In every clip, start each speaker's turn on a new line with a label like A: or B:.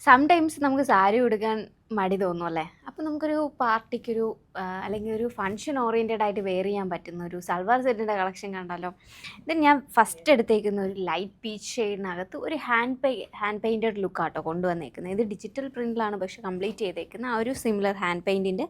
A: Sometimes നമുക്ക് സാരി ഉടുക്കാൻ മടി തോന്നും അല്ലേ? അപ്പോൾ നമുക്കൊരു പാർട്ടിക്കൊരു അല്ലെങ്കിൽ ഒരു ഫംഗ്ഷൻ ഓറിയൻറ്റഡ് ആയിട്ട് വെയർ ചെയ്യാൻ പറ്റുന്ന ഒരു സൽവാർ സെറ്റിൻ്റെ കളക്ഷൻ കണ്ടാലോ? ഇത് ഞാൻ ഫസ്റ്റ് എടുത്തേക്കുന്ന ഒരു ലൈറ്റ് പീച്ച് ഷെയ്ഡിനകത്ത് ഒരു ഹാൻഡ് പെയിൻറ്റഡ് ലുക്കാട്ടോ കൊണ്ടുവന്നേക്കുന്നത്. ഇത് ഡിജിറ്റൽ പ്രിൻറ്റിലാണ് പക്ഷേ കംപ്ലീറ്റ് ചെയ്തേക്കുന്നത്. ആ ഒരു സിമിലർ ഹാൻഡ് പെയിൻറ്റിൻ്റെ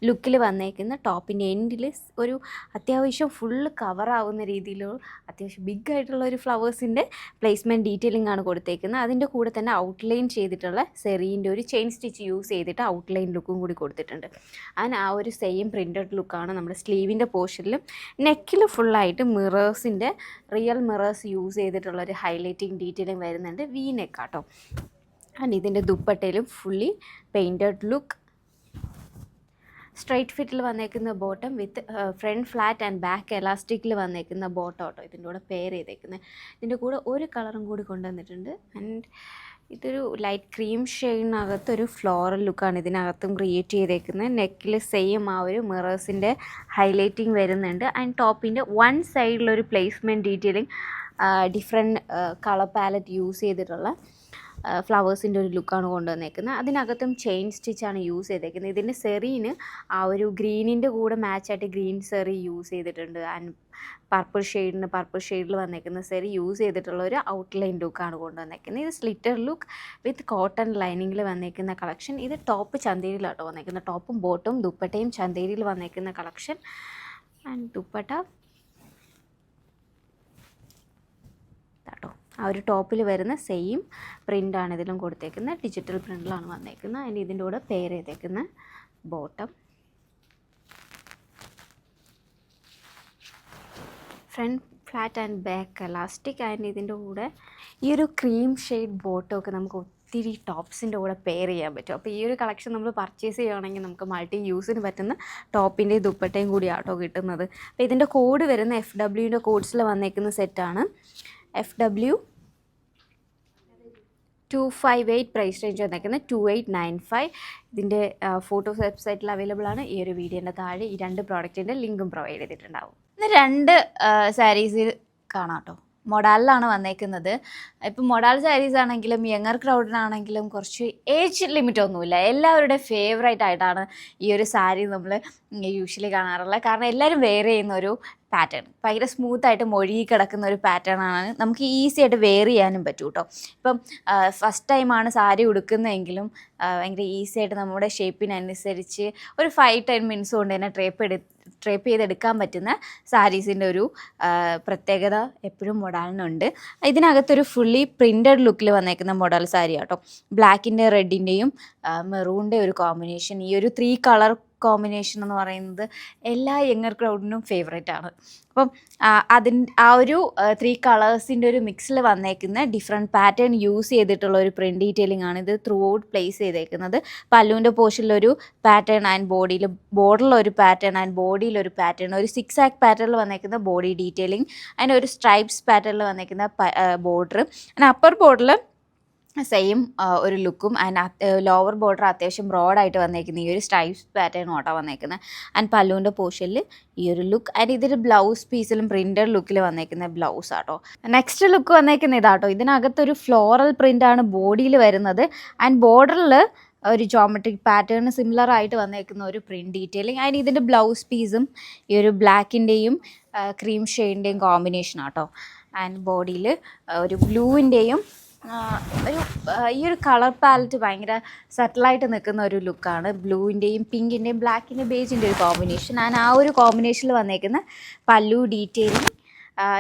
A: ലുക്കിൽ വന്നേക്കുന്ന ടോപ്പിൻ്റെ എൻഡിൽ ഒരു അത്യാവശ്യം ഫുള്ള് കവറാവുന്ന രീതിയിലുള്ള അത്യാവശ്യം ബിഗ് ആയിട്ടുള്ള ഒരു ഫ്ലവേഴ്സിൻ്റെ പ്ലേസ്മെൻറ്റ് ഡീറ്റെയിലിംഗ് ആണ് കൊടുത്തേക്കുന്നത്. അതിൻ്റെ കൂടെ തന്നെ ഔട്ട്ലൈൻ ചെയ്തിട്ടുള്ള സെറീൻ്റെ ഒരു ചെയിൻ സ്റ്റിച്ച് യൂസ് ചെയ്തിട്ട് ഔട്ട്ലൈൻ ലുക്കും കൂടി കൊടുത്തിട്ടുണ്ട്. അതിന് ആ ഒരു സെയിം പ്രിൻറ്റഡ് ലുക്കാണ് നമ്മുടെ സ്ലീവിൻ്റെ പോർഷനിലും. നെക്കിൽ ഫുള്ളായിട്ട് മിറേഴ്സിൻ്റെ റിയൽ മിറേഴ്സ് യൂസ് ചെയ്തിട്ടുള്ളൊരു ഹൈലൈറ്റിംഗ് ഡീറ്റെയിലിംഗ് വരുന്നുണ്ട്. വി നെക്കാട്ടോ. ആൻഡ് ഇതിൻ്റെ ദുപ്പട്ടയിലും ഫുള്ളി പെയിൻറ്റഡ് ലുക്ക്. സ്ട്രൈറ്റ് ഫിറ്റിൽ വന്നേക്കുന്ന bottom with front flat and back എലാസ്റ്റിക്കിൽ വന്നേക്കുന്ന ബോട്ടം കേട്ടോ ഇതിൻ്റെ കൂടെ പെയർ ചെയ്തേക്കുന്നത്. ഇതിൻ്റെ കൂടെ ഒരു കളറും കൂടി കൊണ്ടുവന്നിട്ടുണ്ട്. ആൻഡ് ഇതൊരു ലൈറ്റ് ക്രീം ഷെയ്ഡിനകത്തൊരു ഫ്ലോറൽ ലുക്കാണ് ഇതിനകത്തും ക്രിയേറ്റ് ചെയ്തേക്കുന്നത്. നെക്കിൽ സെയിം ആ ഒരു മിറേഴ്സിൻ്റെ ഹൈലൈറ്റിംഗ് വരുന്നുണ്ട്. ആൻഡ് ടോപ്പിൻ്റെ വൺ സൈഡിലൊരു placement detailing different colour palette use ചെയ്തിട്ടുള്ള ഫ്ലവേഴ്സിൻ്റെ ഒരു ലുക്കാണ് കൊണ്ടുവന്നേക്കുന്നത്. അതിനകത്തും ചെയിൻ സ്റ്റിച്ചാണ് യൂസ് ചെയ്തേക്കുന്നത്. ഇതിൻ്റെ സെറീന് ആ ഒരു ഗ്രീനിൻ്റെ കൂടെ മാച്ചായിട്ട് ഗ്രീൻ സെറി യൂസ് ചെയ്തിട്ടുണ്ട്. ആൻഡ് പർപ്പിൾ ഷെയ്ഡിൽ വന്നേക്കുന്ന സെറി യൂസ് ചെയ്തിട്ടുള്ള ഒരു ഔട്ട്ലൈൻ ലുക്കാണ് കൊണ്ടുവന്നേക്കുന്നത്. ഇത് സ്ലിറ്റർ ലുക്ക് വിത്ത് കോട്ടൺ ലൈനിങ്ങിൽ വന്നേക്കുന്ന കളക്ഷൻ. ഇത് ടോപ്പ് ചന്തേരിയിലാട്ടോ വന്നേക്കുന്നത്. ടോപ്പും ബോട്ടും ദുപ്പട്ടയും ചന്തേരിയിൽ വന്നേക്കുന്ന കളക്ഷൻ. ആൻഡ് ദുപ്പട്ട കേട്ടോ ആ ഒരു ടോപ്പിൽ വരുന്ന സെയിം പ്രിൻ്റാണ് ഇതിലും കൊടുത്തേക്കുന്നത്. ഡിജിറ്റൽ പ്രിൻ്റിലാണ് വന്നേക്കുന്നത്. അതിന് ഇതിൻ്റെ കൂടെ പെയർ ചെയ്തേക്കുന്ന bottom. Front flat and back elastic. And ഇതിൻ്റെ കൂടെ ഈ ഒരു ക്രീം ഷെയ്ഡ് ബോട്ടമൊക്കെ നമുക്ക് ഒത്തിരി ടോപ്സിൻ്റെ കൂടെ പെയർ ചെയ്യാൻ പറ്റും. അപ്പോൾ ഈ ഒരു കളക്ഷൻ നമ്മൾ പർച്ചേസ് ചെയ്യുകയാണെങ്കിൽ നമുക്ക് മൾട്ടി യൂസിന് പറ്റുന്ന ടോപ്പിൻ്റെയും ദുപ്പട്ടയും കൂടി ആട്ടോ കിട്ടുന്നത്. അപ്പോൾ ഇതിൻ്റെ കോഡ് വരുന്ന FWൻ്റെ കോഡ്സിൽ വന്നേക്കുന്ന സെറ്റാണ്. FW 258 പ്രൈസ് റേഞ്ച് വന്നേക്കുന്നത് 2895. ഇതിൻ്റെ ഫോട്ടോസ് വെബ്സൈറ്റിൽ അവൈലബിൾ ആണ്. ഈ ഒരു വീഡിയോൻ്റെ താഴെ ഈ രണ്ട് പ്രോഡക്റ്റിൻ്റെ ലിങ്കും പ്രൊവൈഡ് ചെയ്തിട്ടുണ്ടാവും. ഇന്ന് രണ്ട് സാരീസ് കാണാം കേട്ടോ. മൊഡാലിലാണ് വന്നേക്കുന്നത്. ഇപ്പം മൊഡാൽ സാരീസ് ആണെങ്കിലും യങ്ങർ ക്രൗഡിനാണെങ്കിലും കുറച്ച് ഏജ് ലിമിറ്റ് ഒന്നുമില്ല. എല്ലാവരുടെ ഫേവറേറ്റ് ആയിട്ടാണ് ഈ ഒരു സാരി നമ്മൾ യൂഷ്വലി കാണാറുള്ളത്. കാരണം എല്ലാവരും വെയർ ചെയ്യുന്ന ഒരു പാറ്റേൺ, ഭയങ്കര സ്മൂത്തായിട്ട് മൊഴുകി കിടക്കുന്ന ഒരു പാറ്റേൺ ആണ്. നമുക്ക് ഈസി ആയിട്ട് വെയർ ചെയ്യാനും പറ്റും കേട്ടോ. ഇപ്പം ഫസ്റ്റ് ടൈമാണ് സാരി ഉടുക്കുന്നതെങ്കിലും ഭയങ്കര ഈസി ആയിട്ട് നമ്മുടെ ഷേപ്പിനനുസരിച്ച് ഒരു 5-10 മിനിറ്റ്സ് കൊണ്ട് തന്നെ ഡ്രേപ്പ് ചെയ്തെടുക്കാൻ പറ്റുന്ന സാരീസിൻ്റെ ഒരു പ്രത്യേകത എപ്പോഴും മൊഡാലിനുണ്ട്. ഇതിനകത്തൊരു ഫുള്ളി പ്രിൻറ്റഡ് ലുക്കിൽ വന്നേക്കുന്ന മൊഡാൽ സാരി കേട്ടോ. ബ്ലാക്കിൻ്റെ റെഡിൻ്റെയും മെറൂണിൻ്റെ ഒരു കോമ്പിനേഷൻ. ഈ ഒരു 3 കളർ കോമ്പിനേഷൻ എന്ന് പറയുന്നത് എല്ലാ യങ്ങർ ക്രൗഡിനും ഫേവറേറ്റ് ആണ്. അപ്പം ആ ഒരു 3 കളേഴ്സിൻ്റെ ഒരു മിക്സിൽ വന്നേക്കുന്ന ഡിഫറെൻറ്റ് പാറ്റേൺ യൂസ് ചെയ്തിട്ടുള്ള ഒരു പ്രിൻറ്റ് ഡീറ്റെയിലിംഗ് ആണ് ഇത് ത്രൂ ഔട്ട് പ്ലേസ് ചെയ്തേക്കുന്നത്. പല്ലുവിൻ്റെ പോർഷനിലൊരു പാറ്റേൺ ആൻഡ് ബോർഡറിലൊരു പാറ്റേൺ ആൻഡ് ബോഡിയിലൊരു പാറ്റേൺ, ഒരു 6 ആക്ക് പാറ്റേണിൽ വന്നേക്കുന്ന ബോഡി ഡീറ്റെയിലിംഗ്, അതിന് ഒരു സ്ട്രൈപ്സ് പാറ്റേണിൽ വന്നേക്കുന്ന ബോർഡർ. ആൻഡ് അപ്പർ ബോർഡറിൽ സെയിം ഒരു ലുക്കും. ആൻഡ് ലോവർ ബോർഡർ അത്യാവശ്യം ബ്രോഡായിട്ട് വന്നേക്കുന്നത് ഈ ഒരു സ്ട്രൈപ്സ് പാറ്റേൺ ഓട്ടാ വന്നേക്കുന്നത്. ആൻഡ് പല്ലുവിൻ്റെ പോർഷനിൽ ഈ ഒരു ലുക്ക്. ആൻഡ് ഇതൊരു ബ്ലൗസ് പീസിലും പ്രിൻറ്റഡ് ലുക്കിൽ വന്നേക്കുന്ന ബ്ലൗസ് ആട്ടോ. നെക്സ്റ്റ് ലുക്ക് വന്നേക്കുന്ന ഇതാട്ടോ. ഇതിനകത്തൊരു ഫ്ലോറൽ പ്രിൻ്റാണ് ബോഡിയിൽ വരുന്നത്. ആൻഡ് ബോർഡറിൽ ഒരു ജോമെട്രിക് പാറ്റേൺ സിമിലർ ആയിട്ട് വന്നേക്കുന്ന ഒരു പ്രിൻറ്റ് ഡീറ്റെയിലിംഗ്. അതിന് ഇതിൻ്റെ ബ്ലൗസ് പീസും ഈ ഒരു ബ്ലാക്കിൻ്റെയും ക്രീം ഷെയ്ഡിൻ്റെയും കോമ്പിനേഷൻ ആട്ടോ. ആൻഡ് ബോഡിയിൽ ഒരു ബ്ലൂവിൻ്റെയും ഈ ഒരു കളർ പാലറ്റ് ഭയങ്കര സട്ടിലായിട്ട് നിൽക്കുന്ന ഒരു ലുക്കാണ്. ബ്ലൂവിൻ്റെയും പിങ്കിൻ്റെയും ബ്ലാക്കിൻ്റെയും ബേജിൻ്റെ ഒരു കോമ്പിനേഷൻ. ആൻഡ് ആ ഒരു കോമ്പിനേഷനിൽ വന്നേക്കുന്ന പല്ലു ഡീറ്റെയിലിംഗ്.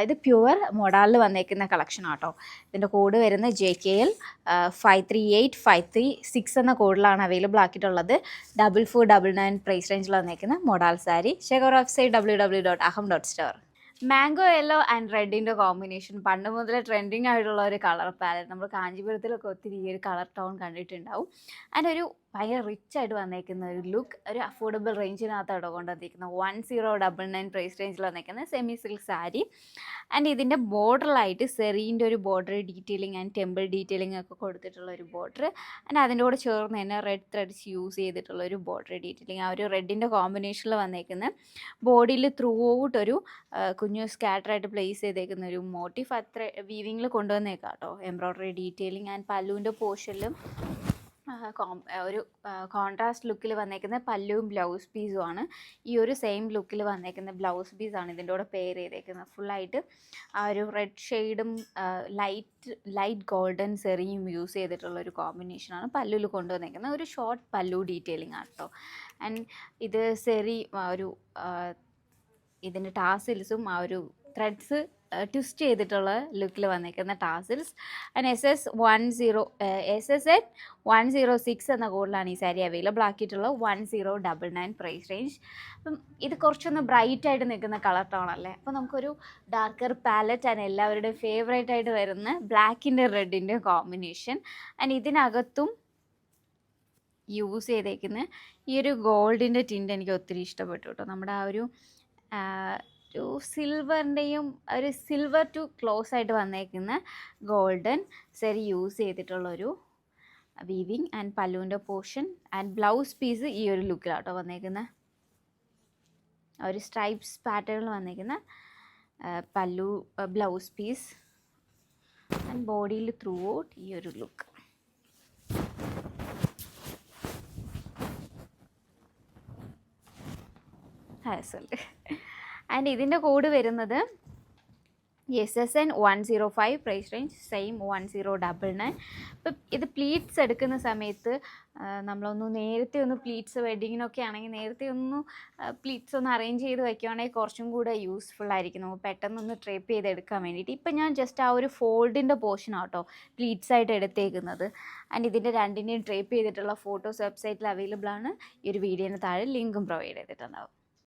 A: ഇത് പ്യുവർ മൊഡാലിൽ വന്നേക്കുന്ന കളക്ഷൻ ആട്ടോ. ഇതിൻ്റെ കോഡ് വരുന്ന JKL 538536 എന്ന കോഡിലാണ് അവൈലബിൾ ആക്കിയിട്ടുള്ളത്. 4499 പ്രൈസ് റേഞ്ചിൽ വന്നേക്കുന്ന modal sari. Share website www.aham.store. Mango yellow and റെഡിൻ്റെ കോമ്പിനേഷൻ പണ്ട് മുതലേ ട്രെൻഡിങ് ആയിട്ടുള്ള ഒരു കളർ പാലറ്റ്. നമ്മൾ കാഞ്ചീപുരത്തിലൊക്കെ ഒത്തിരി ഈ ഒരു കളർ ടോൺ കണ്ടിട്ടുണ്ടാവും. അതിൻ്റെ ഒരു ഭയങ്കര റിച്ച് ആയിട്ട് വന്നേക്കുന്ന ഒരു ലുക്ക്, ഒരു അഫോർഡബിൾ റേഞ്ചിനകത്തോടെ കൊണ്ടുവന്നിരിക്കുന്ന 1099 പ്രൈസ് റേഞ്ചിൽ വന്നേക്കുന്ന സെമി സിൽക്ക് സാരി. ആൻഡ് ഇതിൻ്റെ ബോർഡറിലായിട്ട് സെറീൻ്റെ ഒരു border detailing and temple detailing ഒക്കെ കൊടുത്തിട്ടുള്ള ഒരു ബോർഡർ. ആൻഡ് അതിൻ്റെ കൂടെ ചേർന്ന് തന്നെ റെഡ് ത്രെഡ്സ് യൂസ് ചെയ്തിട്ടുള്ള ഒരു ബോർഡർ ഡീറ്റെയിലിംഗ്. ആ ഒരു റെഡിൻ്റെ കോമ്പിനേഷനിൽ വന്നേക്കുന്ന ബോഡിയിൽ ത്രൂ ഔട്ട് ഒരു കുഞ്ഞു സ്കാറ്ററായിട്ട് പ്ലേസ് ചെയ്തേക്കുന്ന ഒരു മോട്ടീഫ് അത്ര വീവിങ്ങിൽ കൊണ്ടുവന്നേക്കാം കേട്ടോ. എംബ്രോയ്ഡറി ഡീറ്റെയിലിംഗ് ആൻഡ് പല്ലുവിൻ്റെ പോർഷനിലും ഒരു കോൺട്രാസ്റ്റ് ലുക്കിൽ വന്നേക്കുന്ന പല്ലുവും ബ്ലൗസ് പീസുമാണ്. ഈ ഒരു സെയിം ലുക്കിൽ വന്നേക്കുന്ന ബ്ലൗസ് പീസാണ് ഇതിൻ്റെ കൂടെ പെയർ ചെയ്തേക്കുന്നത്. ഫുള്ളായിട്ട് ആ ഒരു റെഡ് ഷെയ്ഡും ലൈറ്റ് ഗോൾഡൻ സെറിയും യൂസ് ചെയ്തിട്ടുള്ളൊരു കോമ്പിനേഷനാണ് പല്ലുവിൽ കൊണ്ടുവന്നേക്കുന്നത്. ഒരു ഷോർട്ട് പല്ലു ഡീറ്റെയിലിംഗ് ആണ് കേട്ടോ. ആൻഡ് ഇത് സെറി ഒരു ഇതിൻ്റെ ടാസിൽസും ആ ഒരു ത്രെഡ്സ് ട്വിസ്റ്റ് ചെയ്തിട്ടുള്ള ലുക്കിൽ വന്നേക്കുന്ന ടാസിൽസ്. ആൻഡ് SSN 106 എന്ന കോഡിലാണ് ഈ സാരി അവൈലബിൾ ആക്കിയിട്ടുള്ളത്. 1099 പ്രൈസ് റേഞ്ച്. അപ്പം ഇത് കുറച്ചൊന്ന് ബ്രൈറ്റ് ആയിട്ട് നിൽക്കുന്ന കളർ ടോണല്ലേ. അപ്പോൾ നമുക്കൊരു ഡാർക്കർ പാലറ്റ് ആൻഡ് എല്ലാവരുടെയും ഫേവറേറ്റ് ആയിട്ട് വരുന്ന ബ്ലാക്കിൻ്റെ റെഡിൻ്റെ കോമ്പിനേഷൻ. ആൻഡ് ഇതിനകത്തും യൂസ് ചെയ്തേക്കുന്ന ഈ ഒരു ഗോൾഡിൻ്റെ ടിൻ്റ് എനിക്ക് ഒത്തിരി ഇഷ്ടപ്പെട്ടു കേട്ടോ. നമ്മുടെ ആ ഒരു സിൽവറിൻ്റെയും ഒരു സിൽവർ ടു ക്ലോസ് ആയിട്ട് വന്നേക്കുന്ന ഗോൾഡൻ സെറി യൂസ് ചെയ്തിട്ടുള്ളൊരു വീവിങ് ആൻഡ് പല്ലുവിൻ്റെ പോർഷൻ ആൻഡ് ബ്ലൗസ് പീസ് ഈ ഒരു ലുക്കിലാട്ടോ വന്നേക്കുന്നത്. ഒരു സ്ട്രൈപ്സ് പാറ്റേണിൽ വന്നേക്കുന്ന പല്ലു ബ്ലൗസ് പീസ് ആൻഡ് ബോഡിയിൽ ത്രൂ ഔട്ട് ഈ ഒരു ലുക്ക്. ആൻഡ് ഇതിൻ്റെ കോഡ് വരുന്നത് SSN 105 പ്രൈസ് റേഞ്ച് സെയിം 1099. ഇപ്പം ഇത് പ്ലീറ്റ്സ് എടുക്കുന്ന സമയത്ത് നേരത്തെ ഒന്ന് പ്ലീറ്റ്സ് വെഡിങ്ങിനൊക്കെ ആണെങ്കിൽ നേരത്തെ പ്ലീറ്റ്സ് ഒന്ന് അറേഞ്ച് ചെയ്ത് വയ്ക്കുകയാണെങ്കിൽ കുറച്ചും കൂടെ യൂസ്ഫുൾ ആയിരിക്കും നമുക്ക് പെട്ടെന്നൊന്ന് ഡ്രേപ്പ് ചെയ്തെടുക്കാൻ വേണ്ടിയിട്ട്. ഇപ്പം ഞാൻ ജസ്റ്റ് ആ ഒരു ഫോൾഡിൻ്റെ പോർഷൻ ആട്ടോ പ്ലീറ്റ്സ് ആയിട്ട് എടുത്തേക്കുന്നത്. ആൻഡ് ഇതിൻ്റെ രണ്ടിനെയും ഡ്രേപ്പ് ചെയ്തിട്ടുള്ള ഫോട്ടോസ് വെബ്സൈറ്റിൽ അവൈലബിൾ ആണ്. ഈ ഒരു വീഡിയോന് താഴെ ലിങ്കും പ്രൊവൈഡ് ചെയ്തിട്ടുണ്ടാവും.